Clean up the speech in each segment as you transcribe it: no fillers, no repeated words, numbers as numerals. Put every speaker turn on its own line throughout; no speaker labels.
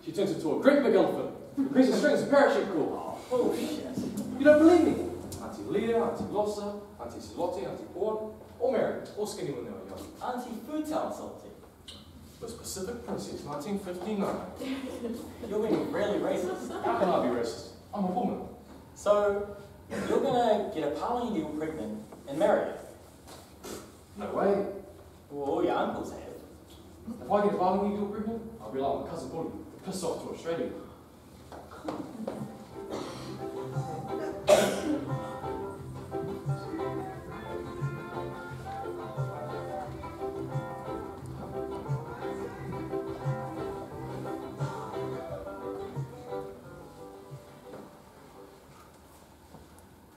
She turns into a great big elephant. The piece of string is a parachute call.
Oh, bullshit.
You don't believe me? Auntie Leah, Auntie Glossa, Auntie Charlotte, Auntie Paul, or Mary, all skinny when they were young.
Auntie Futon Salty.
The Pacific Princess, 1959.
You're being really racist.
How can I be racist? I'm a woman.
So, you're gonna get a Parling Eagle pregnant and marry her?
No way.
Well, all your uncles have.
If I get a Parling Eagle pregnant, I'll be like my cousin Polly, pissed off to Australia.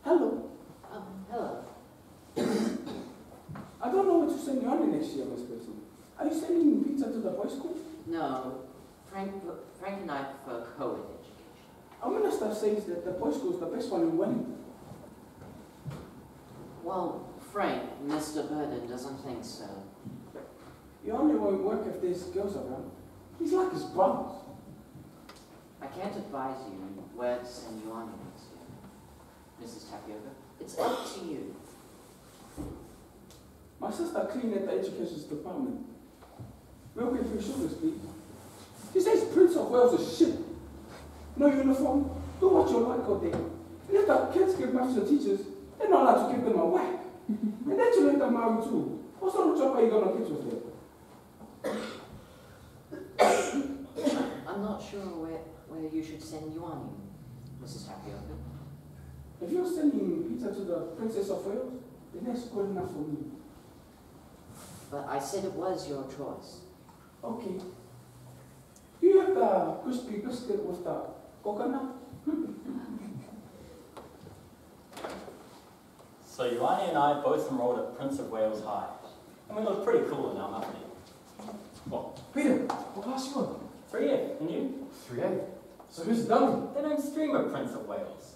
Hello.
Hello.
I don't know what you're sending on next year, Miss Person. Are you sending pizza to the boys' school?
No, Frank and I prefer co-ed education.
Our minister says that the boys' school is the best one in Wellington.
Well, Frank, Mr. Burden doesn't think so.
You only won't work if there's girls around. He's like his brothers.
I can't advise you where to send you on next year. Mrs. Tapioca, it's up to you.
My sister cleaned at the education department. Real quick, for sugars, please. He says Prince of Wales is shit. No uniform, do what you like all day. And if the kids give maths to teachers, they're not allowed to give them a whack. And then you let them marry too. What sort of job are you going to get with them?
I'm not sure where you should send you on, Mrs. Tapioca.
If you're sending pizza to the Princess of Wales, then that's good enough for me.
But I said it was your choice.
Okay. Do you have the crispy biscuit with the coconut?
So Ioane and I both enrolled at Prince of Wales High. And we look pretty cool in our muffin.
What? Peter, what class you on?
3F, and you?
3A. So who's the dummy?
They don't stream at Prince of Wales.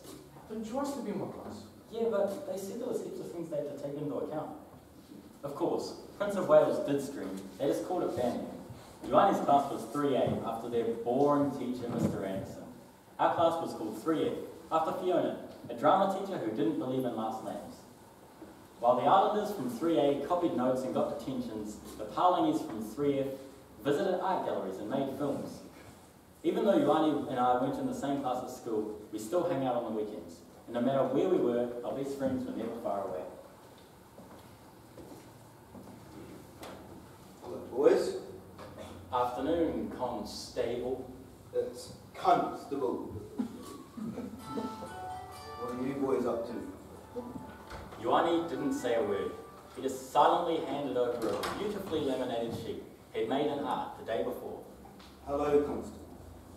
Didn't you ask to be in my class?
Yeah, but they said there was heaps of things they had to take into account. Of course, Prince of Wales did stream. They just called it banning. Ioane's class was 3A after their boring teacher, Mr. Anderson. Our class was called 3F after Fiona, a drama teacher who didn't believe in last names. While the Islanders from 3A copied notes and got detentions, the Parlingese from 3F visited art galleries and made films. Even though Ioane and I weren't in the same class at school, we still hang out on the weekends. And no matter where we were, our best friends were never far away.
Hello, boys.
Afternoon, Constable.
It's Constable. What are you boys up to?
Ioane didn't say a word. He just silently handed over a beautifully laminated sheet he'd made in art the day before.
Hello, Constable.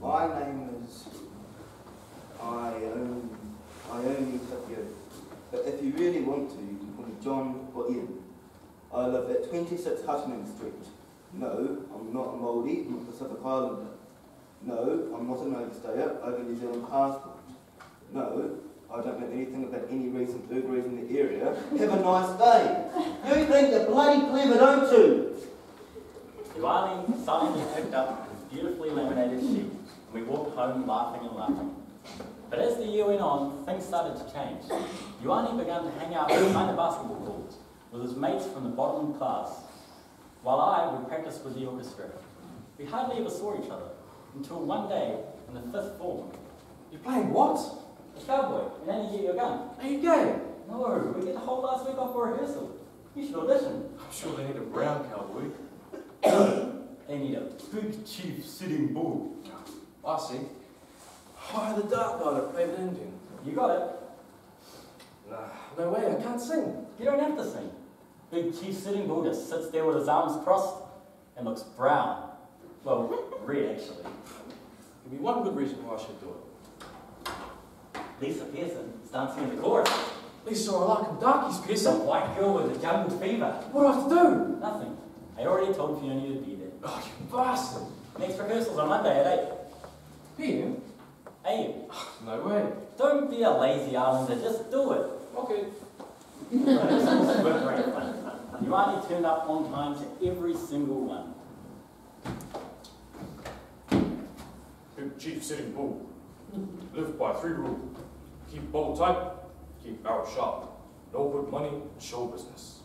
My name is Ioane Tapioca. But if you really want to, you can call me John or Ian. I live at 26 Hutchman Street. No, I'm not a Māori, I'm a Pacific Islander. No, I'm not an overstayer, I have a New Zealand passport. No, I don't know anything about any recent burglaries in the area. Have a nice day. You think you're bloody clever, don't you?
Ioane silently picked up his beautifully laminated sheet, and we walked home laughing and laughing. But as the year went on, things started to change. Ioane began to hang out behind the basketball court with his mates from the bottom class, while I would practice with the orchestra. We hardly ever saw each other, until one day in the 5th form.
You're playing what?
A cowboy, and then you get your gun.
Are you gay?
No, we get the whole last week off for rehearsal. You should audition.
I'm sure they need a brown cowboy.
They need a big chief sitting bull.
I see. Hire the dark guy to play the Indian.
You got it.
Nah, no way, I can't sing.
You don't have to sing. Big chief sitting bull just sits there with his arms crossed and looks brown. Well, red actually.
Give me one good reason why I should do it.
Lisa Pearson is dancing in the chorus.
Lisa, I like him darkies,
The
Pearson.
white girl with the jungle fever.
What do I have to do?
Nothing. I already told Fiona you'd be there.
Oh, you bastard.
Next rehearsal's on Monday at 8.
PM?
8.
No way.
Don't be a lazy islander, just do it.
Okay.
Rehearsals were great fun. Ioane turned up on time to every single one.
chief sitting bull. Live by 3 rules. Keep bow tight, keep barrel sharp. No put money in show business.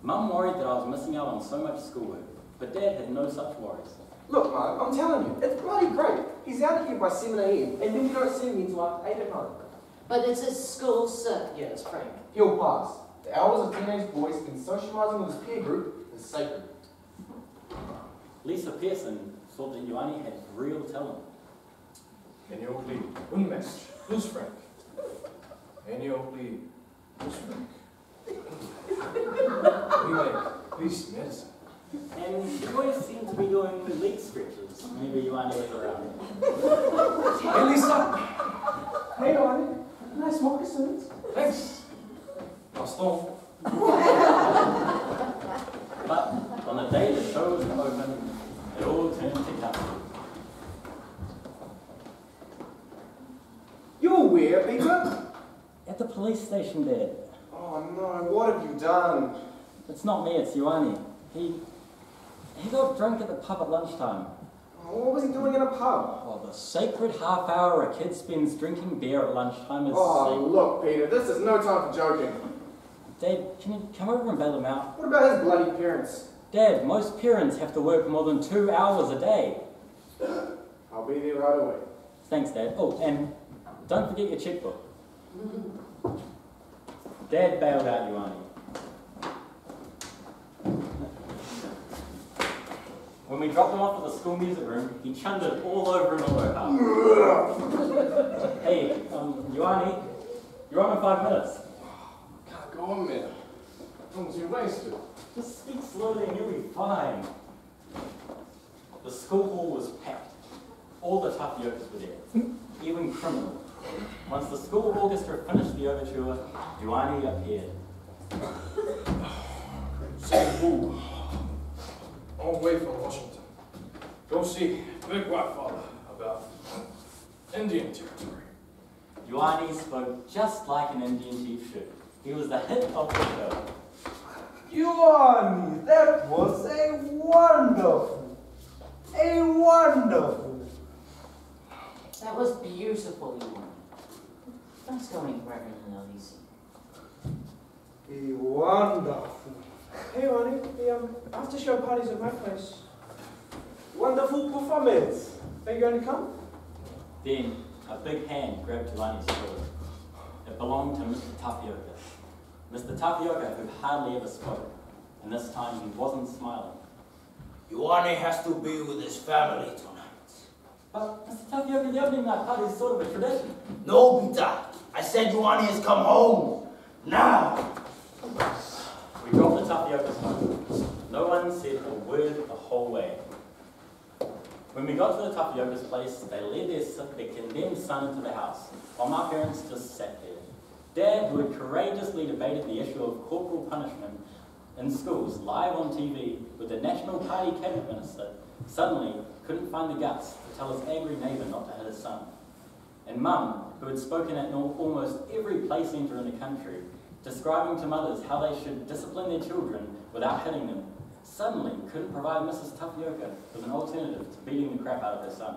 Mum worried that I was missing out on so much schoolwork, but Dad had no such worries.
Look, Mum, I'm telling you, it's bloody great. He's out of here by 7 a.m. and then we don't see him until after 8 at night.
But it's his school cert. Yes, Frank.
He'll pass. The hours of teenage boys spent socialising with his peer group is sacred.
Lisa Pearson thought that Ioane had real talent.
Eniopli, unmest, who's Frank? Eniopli, who's Frank? Anyway, please, medicine.
And she always seemed to be doing leg stretches whenever Ioane was around.
Hey, Lisa!
Hey, Arnie. Nice moccasins.
Thanks. Gaston.
But on the day the show was open, it all turned to dust.
You're where, Peter?
At the police station, Dad.
Oh no, what have you done?
It's not me, it's Ioane. He got drunk at the pub at lunchtime.
Oh, what was he doing in a pub?
Well, the sacred half hour a kid spends drinking beer at lunchtime is
Oh,
sacred.
look, Peter, this is no time for joking.
Dad, can you come over and bail him out?
What about his bloody parents?
Dad, most parents have to work more than 2 hours a day.
I'll be there right away.
Thanks, Dad. Oh, and don't forget your checkbook. Dad bailed out Ioane. When we dropped him off at the school music room, he chundered all over an auto car. Hey, Ioane, you're on in 5 minutes.
Can't go on, man. Almost you're wasted.
Just speak slowly and you'll be fine. The school hall was packed. All the Tapiokas were there, even criminal. Once the school orchestra finished the overture, Ioane appeared.
Say, boo. All the way from Washington. Go see Big White Father about Indian territory.
Ioane spoke just like an Indian chief should. He was the hit of the show.
Ioane, that was a wonderful.
That was beautiful, Ioane. That's going Reverend Elise.
Wonderful.
Hey, Arnie, the after show party's at my place.
Wonderful performance.
Are you going to come?
Then a big hand grabbed Ioane's shoulder. It belonged to Mr. Tapioka. Mr. Tapioka, who hardly ever spoke, and this time he wasn't smiling.
Ioane has to be with his family tonight.
But Mr. Tapioka, the opening night party is sort of a tradition.
No, Peter. I said Ioane has come home. Now.
We dropped the Tapiokas home. No one said a word the whole way. When we got to the Tapiokas' place, they led their condemned son into the house, while my parents just sat there. Dad, who had courageously debated the issue of corporal punishment in schools live on TV with the National Party cabinet minister, suddenly couldn't find the guts to tell his angry neighbour not to hit his son. And Mum, who had spoken at almost every play centre in the country, describing to mothers how they should discipline their children without hitting them, suddenly couldn't provide Mrs. Tapioka with an alternative to beating the crap out of her son.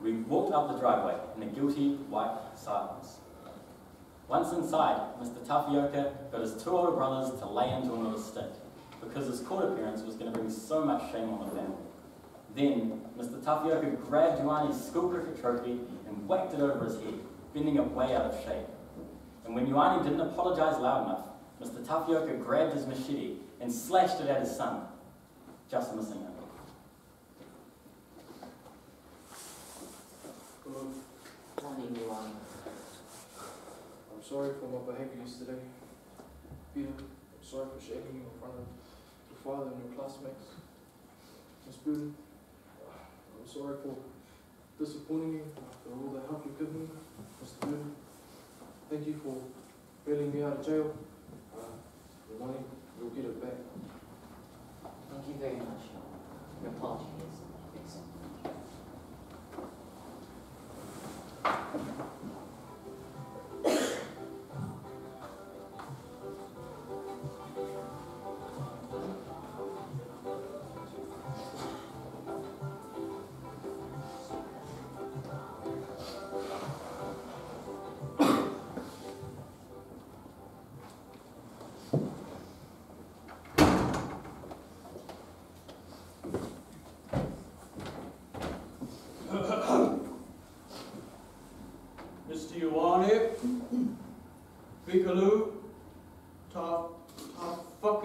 We walked up the driveway in a guilty white silence. Once inside, Mr. Tapioka got his 2 older brothers to lay into him with a stick, because his court appearance was going to bring so much shame on the family. Then, Mr. Tapioka grabbed Ioane's school cricket trophy and whacked it over his head, bending it way out of shape. And when Ioane didn't apologise loud enough, Mr. Tapioka grabbed his machete and slashed it at his son, just missing him.
Morning, Ioane.
I'm sorry for my behavior yesterday. Peter, I'm sorry for shaking you in front of your father and your classmates. Miss Boone, I'm sorry for disappointing you after all the help you've given me. Mr. Boone, thank you for bailing me out of jail. The money, you'll get it back.
Thank you very much, Ioane. Your apology is accepted.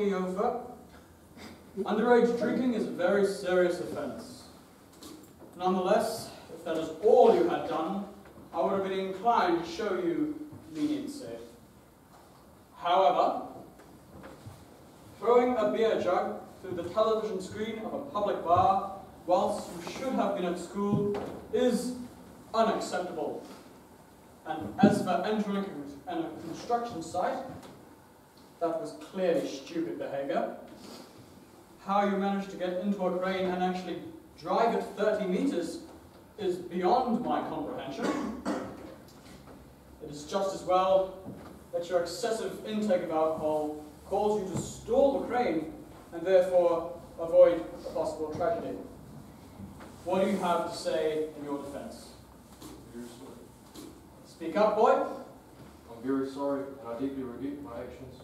Fakiofa, underage drinking is a very serious offence. Nonetheless, if that is all you had done, I would have been inclined to show you leniency. However, throwing a beer jug through the television screen of a public bar whilst you should have been at school is unacceptable. And as for entering a construction site, that was clearly stupid behaviour. How you managed to get into a crane and actually drive it 30 meters is beyond my comprehension. It is just as well that your excessive intake of alcohol caused you to stall the crane and therefore avoid a possible tragedy. What do you have to say in your defense?
I'm very sorry.
Speak up, boy.
I'm very sorry, and I deeply regret my actions.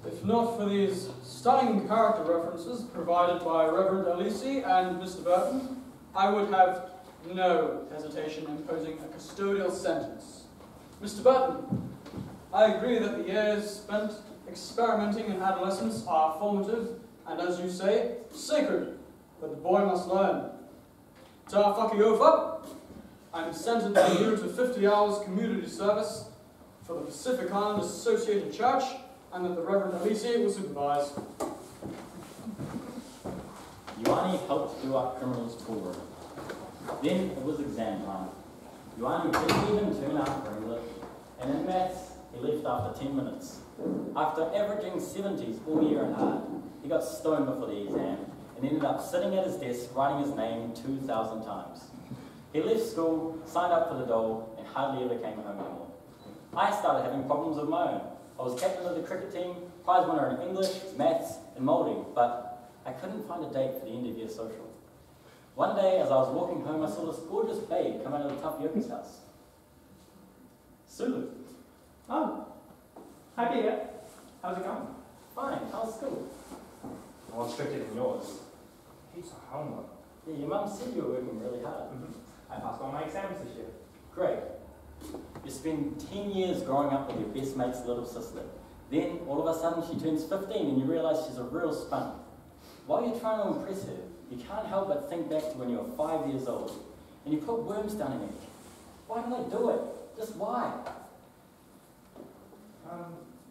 If not for these stunning character references provided by Reverend Alisi and Mr. Burton, I would have no hesitation in imposing a custodial sentence. Mr. Burton, I agree that the years spent experimenting in adolescence are formative and, as you say, sacred, but the boy must learn. Ta Fakiofa, I'm sentencing you to 50 hours community service for the Pacific Island Associated Church, and that the Reverend Alisi will supervise.
Ioane helped do up criminals' schoolroom. Then it was exam time. Ioane didn't even turn up for English, and in maths, he left after 10 minutes. After averaging 70s all year and hard, he got stoned before the exam and ended up sitting at his desk writing his name 2,000 times. He left school, signed up for the dole, and hardly ever came home anymore. I started having problems of my own. I was captain of the cricket team, prize winner in English, maths, and moulding, but I couldn't find a date for the end of year social. One day, as I was walking home, I saw this gorgeous babe come out of the Tapioca's house. Sulu.
Oh, hi Peter. How's it going?
Fine, how's school?
More stricter than yours. Heaps of homework.
Yeah, your mum said you were working really hard.
I passed all my exams this year.
Great. You spend 10 years growing up with your best mate's little sister. Then, all of a sudden, she turns 15 and you realise she's a real spunk. While you're trying to impress her, you can't help but think back to when you were 5 years old and you put worms down in it. Why did I do it? Just why?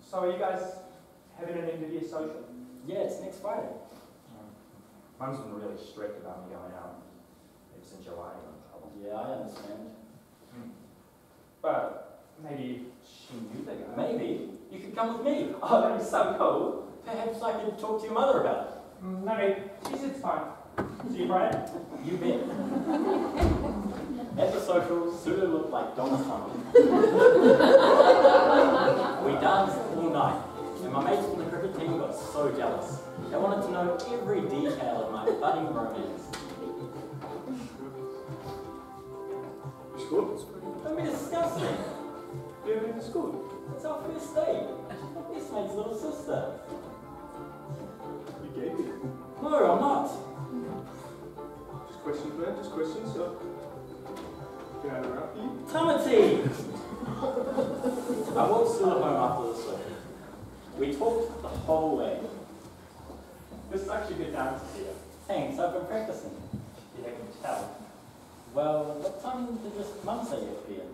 So are you guys having an end of year social?
Yeah, it's next Friday.
Mum's been really strict about me going out ever since July got in trouble.
Yeah, I understand.
But maybe she knew the guy.
Maybe you could come with me.
Oh, that'd be so cool.
Perhaps I could talk to your mother about it.
No, babe. She said it's fine. See you Friday?
You bet. At the social, Sulu looked like Donna Summer. We danced all night, and my mates from the cricket team got so jealous. They wanted to know every detail of my budding romance.
School?
Don't be disgusting.
You've been to school?
It's our first date. She's my best mate's little sister.
You gave me.
No, I'm not.
Just questions, man. Just questions. So, can I interrupt you?
Tamati! I walked Sulu home after the social. We talked the whole way.
This is actually a good dance here.
Thanks, I've been practicing.
Yeah, I can tell.
Well, what time did your mum say you'd be in?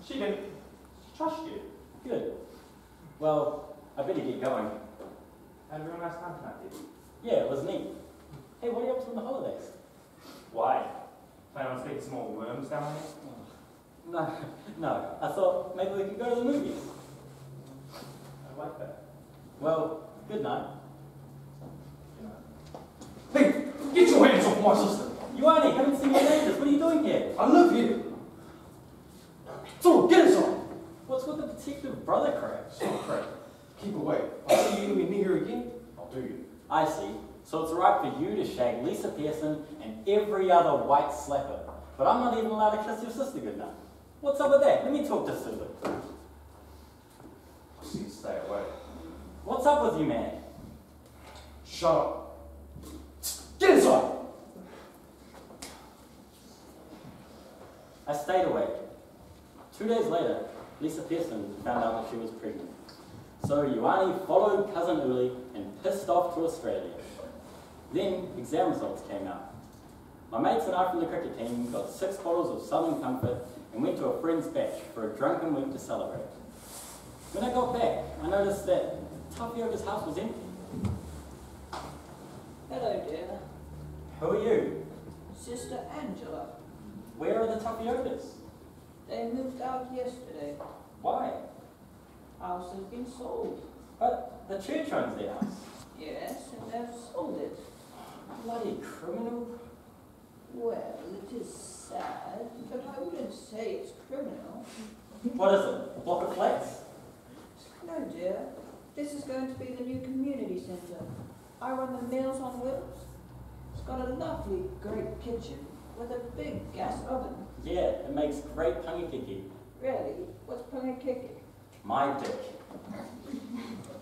She didn't. She trusted you.
Good. Well, I better get going.
Had a real nice time tonight, did you?
Yeah, it was neat. Hey, what are you up to in the holidays?
Why? Plan on speaking some more worms down here?
No. I thought maybe we could go to the movies.
I like that.
Well, good night.
Hey, get your hands off my sister!
Ioane, haven't seen your neighbours. What are you doing here?
I live here. So, get inside.
What's with the detective brother crap?
Stop crap. Keep away. I'll see you anywhere near here again. I'll do you.
I see. So it's alright for you to shag Lisa Pearson and every other white slapper. But I'm not even allowed to kiss your sister goodnight. What's up with that? Let me talk to Sulu.
I see you stay away.
What's up with you, man?
Shut up. Get inside.
I stayed awake. 2 days later, Lisa Pearson found out that she was pregnant. So So Ioane followed Cousin Uli and pissed off to Australia. Then exam results came out. My mates and I from the cricket team got 6 bottles of Southern Comfort and went to a friend's batch for a drunken week to celebrate. When I got back, I noticed that Tapioca's house was empty.
Hello, dear.
Who are you?
Sister Angela.
Where are the Tapiocas?
They moved out yesterday.
Why?
House has been sold.
But the church owns their house.
Yes, and they've sold it.
Bloody criminal.
Well, it is sad, but I wouldn't say it's criminal.
What is it? A block of flats?
No, dear. This is going to be the new community centre. I run the Meals on Wheels. It's got a lovely, great kitchen with a big gas oven.
Yeah, it makes great pangakiki.
Really? What's pangakiki?
My dick.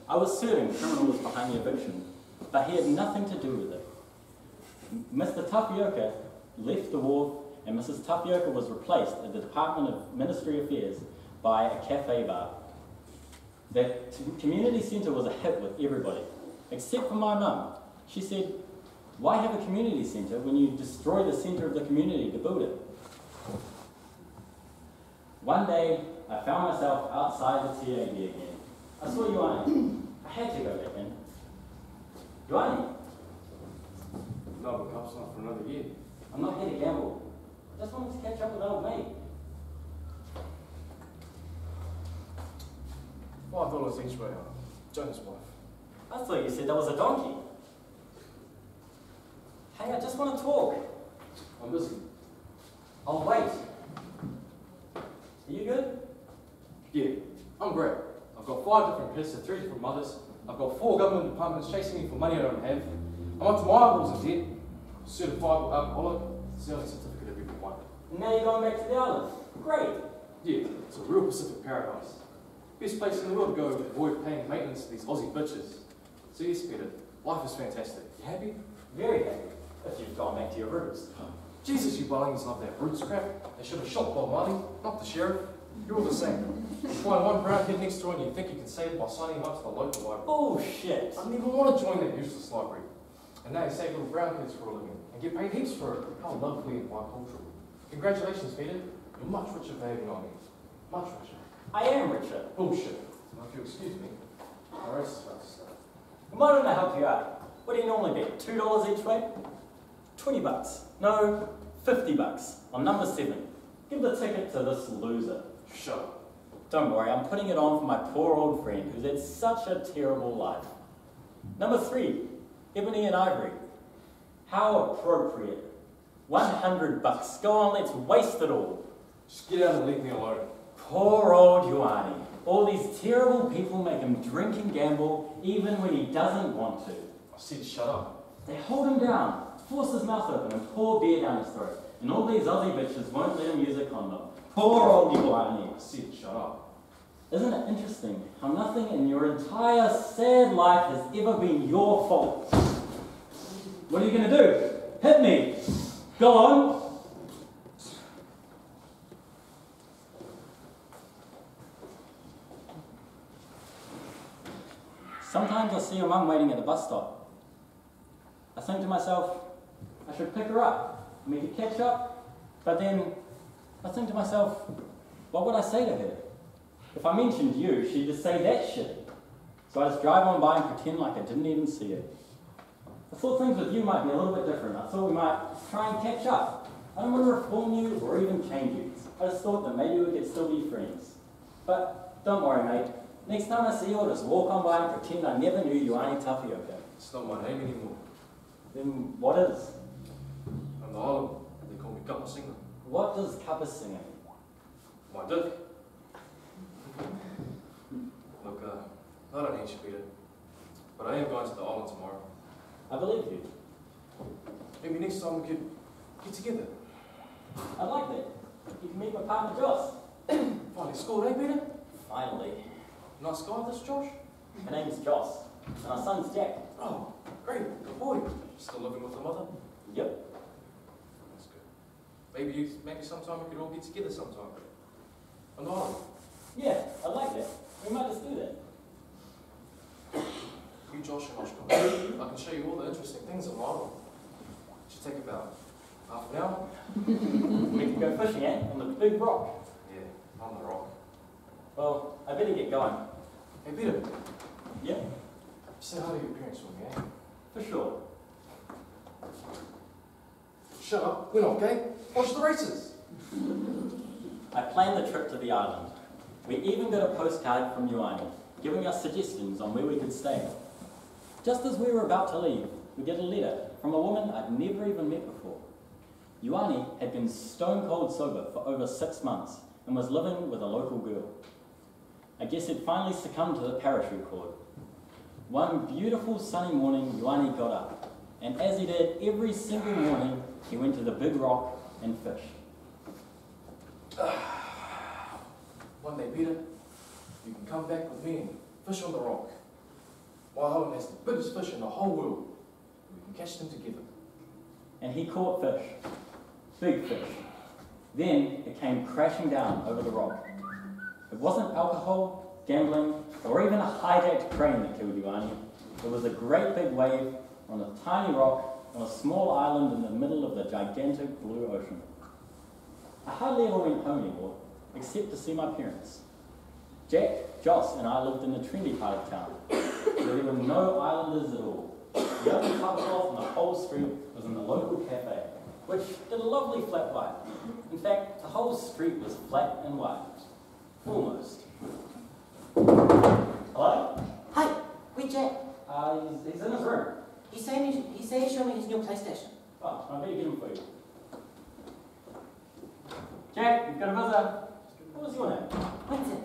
I was certain criminal was behind the eviction, but he had nothing to do with it. Mr. Tapioca left the wharf, and Mrs. Tapioca was replaced at the Department of Ministry Affairs by a cafe bar. The community centre was a hit with everybody, except for my mum. She said, why have a community centre when you destroy the centre of the community to build it? One day, I found myself outside the TAB again. I saw Ioane. I had to go back in. Ioane,
No, but perhaps not for another year.
I'm not here to gamble. I just wanted to catch up with old mate.
$5 each way, Jonas' wife.
I thought you said that was a donkey. Hey, I just want to talk.
I'm busy.
I'll wait. Are you good?
Yeah, I'm great. I've got 5 different kids to 3 different mothers. I've got 4 government departments chasing me for money I don't have. I'm up to my eyeballs in debt. Certified alcoholic. It's the only certificate I've ever won.
And now you're going back to the island. Great.
Yeah, it's a real Pacific paradise. Best place in the world to go avoid paying maintenance to these Aussie bitches. So yes, Peter, life is fantastic. You happy?
Very happy. If you've gone back to your roots.
Jesus, you Bullingers love that roots crap. They should have shot Bob Marley, not the sheriff. You're all the same. You find one brown kid next door and you think you can save it by signing him up to the local library.
Bullshit.
I didn't even want to join that useless library. And now you save little brown kids for a living and get paid heaps for it. How lovely and bicultural. Congratulations, Peter. You're much richer for having on me. Much richer.
I am richer.
Bullshit. Now, if you excuse me, my race is about to start.
Why don't I help you out? What do you normally bet? $2 each way? $20. No, $50 on number 7. Give the ticket to this loser.
Shut up.
Don't worry, I'm putting it on for my poor old friend who's had such a terrible life. Number 3, Ebony and Ivory. How appropriate. $100. Go on, let's waste it all.
Just get out and leave me alone.
Poor old Ioane. All these terrible people make him drink and gamble even when he doesn't want to.
I said shut up.
They hold him down, force his mouth open and pour beer down his throat. And all these Aussie bitches won't let him use a condom. Poor old Ioane.
I said shut up.
Isn't it interesting how nothing in your entire sad life has ever been your fault? What are you going to do? Hit me. Go on. Sometimes I see your mum waiting at the bus stop. I think to myself, I should pick her up. We could catch up. But then I think to myself, what would I say to her? If I mentioned you, she'd just say that shit. So I just drive on by and pretend like I didn't even see it. I thought things with you might be a little bit different. I thought we might try and catch up. I don't want to reform you or even change you. I just thought that maybe we could still be friends. But don't worry, mate. Next time I see you, I'll just walk on by and pretend I never knew Ioane Tapioca.
It's not my name anymore.
Then what is?
On the island, they call me Kappa Singer.
What does Kappa Singer mean?
My dick. Look, I don't hate you, Peter. But I am going to the island tomorrow.
I believe you.
Maybe next time we could get together.
I'd like that. You can meet my partner Josh.
Finally scored, eh, Peter?
Finally.
Nice guy, this Josh?
Her name's Joss, and our son's Jack.
Oh, great, good boy. Still living with the mother?
Yep.
That's good. Maybe sometime we could all get together sometime. On the island.
Yeah, I'd like that. We might just do that.
You, Josh, and Oshkosh. I can show you all the interesting things on the island. It should take about half an hour.
We can go fishing, eh? On the big rock.
Yeah, on the rock.
Well, I better get going.
Hey, Peter.
Yeah,
Say hi to your parents for me, eh?
for sure.
Shut up. We're not gay. Watch the races.
I planned the trip to the island. We even got a postcard from Ioane, giving us suggestions on where we could stay. Just as we were about to leave, we get a letter from a woman I'd never even met before. Ioane had been stone cold sober for over 6 months and was living with a local girl. I guess he'd finally succumbed to the parachute cord. One beautiful sunny morning, Ioane got up, and as he did every single morning, he went to the big rock and fished.
One day, Peter, you can come back with me and fish on the rock. Waiho has the biggest fish in the whole world. We can catch them together.
And he caught fish. Big fish. Then it came crashing down over the rock. It wasn't alcohol, gambling, or even a hijacked crane that killed Ioane. It was a great big wave on a tiny rock on a small island in the middle of the gigantic blue ocean. I hardly ever went home anymore, except to see my parents. Jack, Joss, and I lived in the trendy part of town, where there were no islanders at all. The only tablecloth on the whole street was in the local cafe, which did a lovely flat white. In fact, the whole street was flat and white. Almost. Hello?
Hi, we Jack.
He's in his room.
He said he showed me his new PlayStation.
Oh, I better get him for you. Jack, you've got a visitor. What was your name?
Vincent.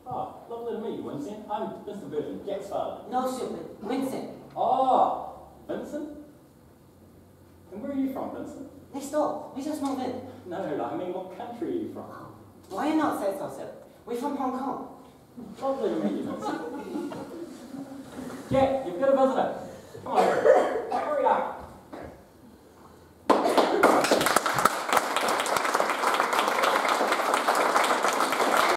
Oh, lovely to meet you, Vincent. I'm Mr. Burton, Jack's father.
No, stupid. Vincent.
Oh, Vincent? And where are you from, Vincent?
Next door. We just moved in.
No, I mean, what country are you from?
Why not say so, sir? We're from Hong Kong.
Lovely to meet you, Vincent. Jack, you've got a visitor.